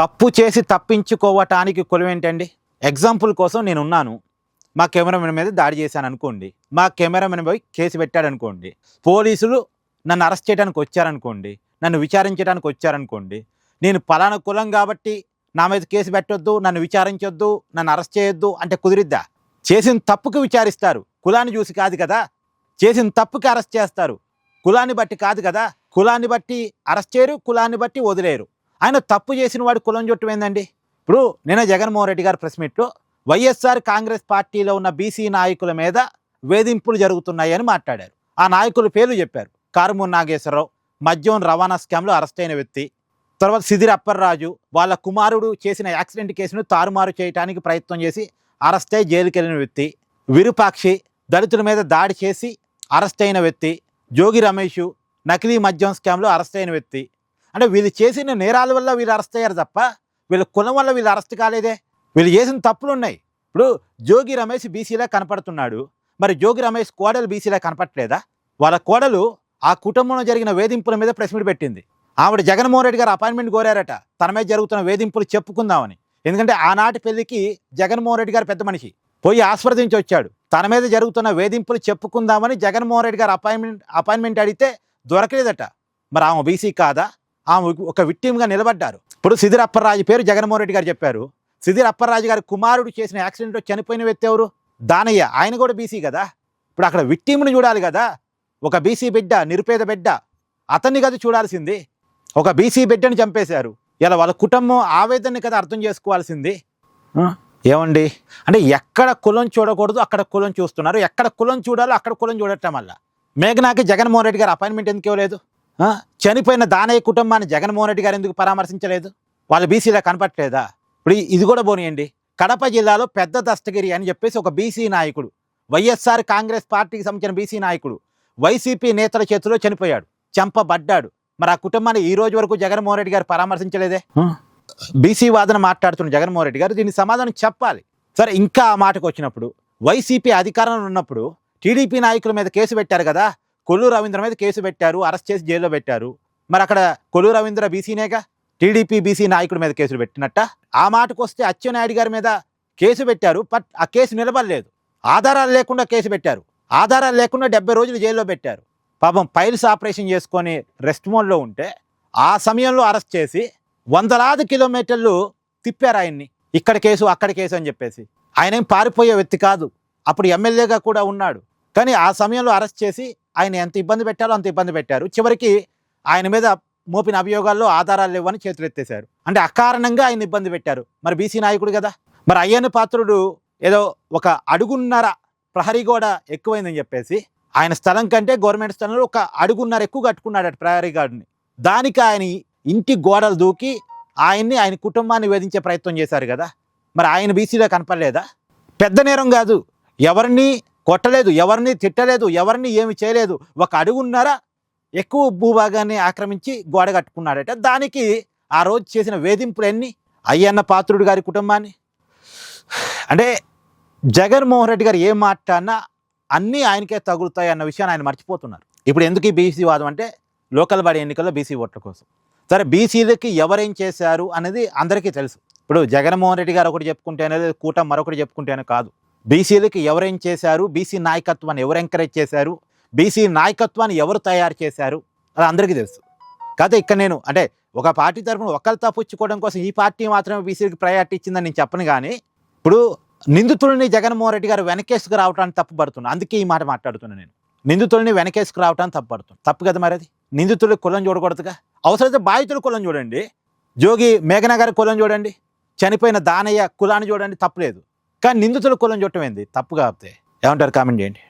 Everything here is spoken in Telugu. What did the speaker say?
తప్పు చేసి తప్పించుకోవటానికి కులమేంటండి? ఎగ్జాంపుల్ కోసం నేనున్నాను. మా కెమెరామెన్ మీద దాడి చేశాను అనుకోండి. మా కెమెరామెన్ పోయి కేసు పెట్టాడనుకోండి. పోలీసులు నన్ను అరెస్ట్ చేయడానికి వచ్చారనుకోండి. నన్ను విచారించడానికి వచ్చారనుకోండి. నేను పలానా కులం కాబట్టి నా మీద కేసు పెట్టొద్దు, నన్ను విచారించొద్దు, నన్ను అరెస్ట్ చేయొద్దు అంటే కుదిరిద్దా? చేసిన తప్పుకు విచారిస్తారు, కులాన్ని చూసి కాదు కదా. చేసిన తప్పుకి అరెస్ట్ చేస్తారు, కులాన్ని బట్టి కాదు కదా. కులాన్ని బట్టి అరెస్ట్ చేయరు, కులాన్ని బట్టి వదిలేరు. ఆయన తప్పు చేసిన వాడు కులం చుట్టం ఏందండి? ఇప్పుడు నిన్న జగన్మోహన్ రెడ్డి గారు ప్రెస్ మీట్లో వైఎస్ఆర్ కాంగ్రెస్ పార్టీలో ఉన్న బీసీ నాయకుల మీద వేధింపులు జరుగుతున్నాయని మాట్లాడారు. ఆ నాయకుల పేర్లు చెప్పారు. కారుమూరి నాగేశ్వరరావు, మద్యం రవాణా స్కామ్లో అరెస్ట్ అయిన వ్యక్తి. తర్వాత సిదిరి అప్పర్రాజు, వాళ్ళ కుమారుడు చేసిన యాక్సిడెంట్ కేసును తారుమారు చేయడానికి ప్రయత్నం చేసి అరెస్ట్ అయి జైలుకి వెళ్ళిన వ్యక్తి. విరూపాక్షి, దళితుల మీద దాడి చేసి అరెస్ట్ అయిన వ్యక్తి. జోగి రమేష్, నకిలీ మద్యం స్కామ్లో అరెస్ట్ అయిన వ్యక్తి. అంటే వీళ్ళు చేసిన నేరాల వల్ల వీళ్ళు అరెస్ట్ అయ్యారు తప్ప వీళ్ళ కులం వల్ల వీళ్ళు అరెస్ట్ కాలేదే. వీళ్ళు చేసిన తప్పులు ఉన్నాయి. ఇప్పుడు జోగి రమేష్ బీసీలా కనపడుతున్నాడు, మరి జోగి రమేష్ కోడలు బీసీలా కనపట్లేదా? వాళ్ళ కోడలు ఆ కుటుంబంలో జరిగిన వేధింపుల మీద ప్రెస్ మీట్ పెట్టింది. ఆవిడ జగన్మోహన్ రెడ్డి గారు అపాయింట్మెంట్ కోరారట తన మీద జరుగుతున్న వేధింపులు చెప్పుకుందామని. ఎందుకంటే ఆనాటి పెళ్లికి జగన్మోహన్ రెడ్డి గారు పెద్ద మనిషి పోయి ఆస్వాదించి వచ్చాడు. తన మీద జరుగుతున్న వేధింపులు చెప్పుకుందామని జగన్మోహన్ రెడ్డి గారు అపాయింట్మెంట్ అడిగితే దొరకలేదట. మరి ఆమె బీసీ కాదా? ఆమె ఒక విక్టిమ్గా నిలబడ్డారు. ఇప్పుడు సిదిరి అప్పర్రాజు పేరు జగన్మోహన్ రెడ్డి గారు చెప్పారు. సిదిరి అప్పర్రాజు గారి కుమారుడు చేసిన యాక్సిడెంట్లో చనిపోయిన వ్యక్తి ఎవరు? దానయ్య. ఆయన కూడా బీసీ కదా. ఇప్పుడు అక్కడ విక్టిమ్ని చూడాలి కదా. ఒక బీసీ బిడ్డ, నిరుపేద బిడ్డ, అతన్ని కదా చూడాల్సింది. ఒక బీసీ బిడ్డని చంపేశారు. ఇలా వాళ్ళ కుటుంబం ఆవేదనని కదా అర్థం చేసుకోవాల్సింది. ఏమండి అంటే ఎక్కడ కులం చూడకూడదు అక్కడ కులం చూస్తున్నారు, ఎక్కడ కులం చూడాలో అక్కడ కులం చూడటం వల్ల మేఘనాకి జగన్మోహన్ రెడ్డి గారు అపాయింట్మెంట్ ఎందుకు ఇవ్వలేదు? చనిపోయిన దానయ్య కుటుంబాన్ని జగన్మోహన్ రెడ్డి గారు ఎందుకు పరామర్శించలేదు? వాళ్ళు బీసీలా కనపట్లేదా? ఇప్పుడు ఇది కూడా పోనీయండి. కడప జిల్లాలో పెద్ద దస్తగిరి అని చెప్పేసి ఒక బీసీ నాయకుడు, వైఎస్ఆర్ కాంగ్రెస్ పార్టీకి సంబంధించిన బీసీ నాయకుడు వైసీపీ నేతల చేతిలో చనిపోయాడు, చంపబడ్డాడు. మరి ఆ కుటుంబాన్ని ఈ రోజు వరకు జగన్మోహన్ రెడ్డి గారు పరామర్శించలేదే. బీసీ వాదన మాట్లాడుతున్న జగన్మోహన్ రెడ్డి గారు దీనికి సమాధానం చెప్పాలి. సరే, ఇంకా ఆ మాటకు వచ్చినప్పుడు వైసీపీ అధికారంలో ఉన్నప్పుడు టీడీపీ నాయకుల మీద కేసు పెట్టారు కదా. కొల్లూరు రవీంద్ర మీద కేసు పెట్టారు, అరెస్ట్ చేసి జైల్లో పెట్టారు. మరి అక్కడ కొల్లూరు రవీంద్ర బీసీనేగా, టీడీపీ బీసీ నాయకుడి మీద కేసులు పెట్టినట్ట. ఆ మాటకు వస్తే అచ్చెన్నాయుడు గారి మీద కేసు పెట్టారు, బట్ ఆ కేసు నిలబడలేదు. ఆధారాలు లేకుండా కేసు పెట్టారు, ఆధారాలు లేకుండా 70 రోజులు జైల్లో పెట్టారు. పాపం పైల్స్ ఆపరేషన్ చేసుకొని రెస్ట్ మోడ్లో ఉంటే ఆ సమయంలో అరెస్ట్ చేసి వందలాది కిలోమీటర్లు తిప్పారు ఆయన్ని. ఇక్కడ కేసు అక్కడ కేసు అని చెప్పేసి. ఆయన ఏం పారిపోయే వ్యక్తి కాదు, అప్పుడు ఎమ్మెల్యేగా కూడా ఉన్నాడు. కానీ ఆ సమయంలో అరెస్ట్ చేసి ఆయన ఎంత ఇబ్బంది పెట్టారో అంత ఇబ్బంది పెట్టారు. చివరికి ఆయన మీద మోపిన అభియోగాల్లో ఆధారాలు లేవని చేతులు ఎత్తేశారు. అంటే అకారణంగా ఆయన ఇబ్బంది పెట్టారు. మరి బీసీ నాయకుడు కదా. మరి అయ్యన్న పాత్రుడు ఏదో ఒక అడుగున్నర ప్రహరీ గోడ ఎక్కువైందని చెప్పేసి ఆయన స్థలం కంటే గవర్నమెంట్ స్థలంలో ఒక అడుగున్నర ఎక్కువ కట్టుకున్నాడు ప్రహరీ గోడని. దానికి ఆయన ఇంటి గోడలు దూకి ఆయన కుటుంబాన్ని వేధించే ప్రయత్నం చేశారు కదా. మరి ఆయన బీసీలో కనపడలేదా? పెద్ద నేరం కాదు, ఎవరిని కొట్టలేదు, ఎవరిని తిట్టలేదు, ఎవరిని ఏమి చేయలేదు. ఒక అడుగున్నర ఎక్కువ భూభాగాన్ని ఆక్రమించి గోడ కట్టుకున్నాడట. దానికి ఆ రోజు చేసిన వేధింపులన్నీ అయ్యన్న పాత్రుడు గారి కుటుంబాన్ని. అంటే జగన్మోహన్ రెడ్డి గారు ఏం మాట్లాడినా అన్నీ ఆయనకే తగులుతాయి అన్న విషయాన్ని ఆయన మర్చిపోతున్నారు. ఇప్పుడు ఎందుకు ఈ బీసీ వాదం అంటే లోకల్ బాడీ ఎన్నికల్లో బీసీ ఓట్ల కోసం. సరే, బీసీలకి ఎవరేం చేశారు అనేది అందరికీ తెలుసు. ఇప్పుడు జగన్మోహన్ రెడ్డి గారు ఒకటి చెప్పుకుంటే అనేది కూటమి మరొకటి చెప్పుకుంటేనే కాదు. బీసీలకి ఎవరేం చేశారు, బీసీ నాయకత్వాన్ని ఎవరు ఎంకరేజ్ చేశారు, బీసీ నాయకత్వాన్ని ఎవరు తయారు చేశారు అది అందరికీ తెలుసు. కాకపోతే ఇక్కడ నేను అంటే ఒక పార్టీ తరఫున ఒకరు తప్పుచ్చుకోవడం కోసం ఈ పార్టీ మాత్రమే బీసీలకి ప్రయారిటీ ఇచ్చిందని నేను చెప్పను. కానీ ఇప్పుడు నిందితుల్ని జగన్మోహన్ రెడ్డి గారు వెనకేసుకు రావడానికి తప్పుపడుతున్నా. అందుకే ఈ మాట మాట్లాడుతున్నాను నేను. నిందితుల్ని వెనకేసుకు రావడానికి తప్పుపడుతుంది. తప్పు కదా మరి అది. నిందితులు కులం చూడకూడదుగా. అవసరమైతే బాధితులు కులం చూడండి, జోగి మేఘనా గారి కులం చూడండి, చనిపోయిన దానయ్య కులాన్ని చూడండి, తప్పులేదు. కానీ నిందితుల కులం చూడటం ఏంది? తప్పు కాకపోతే ఏమంటారు? కామెంట్ చేయండి.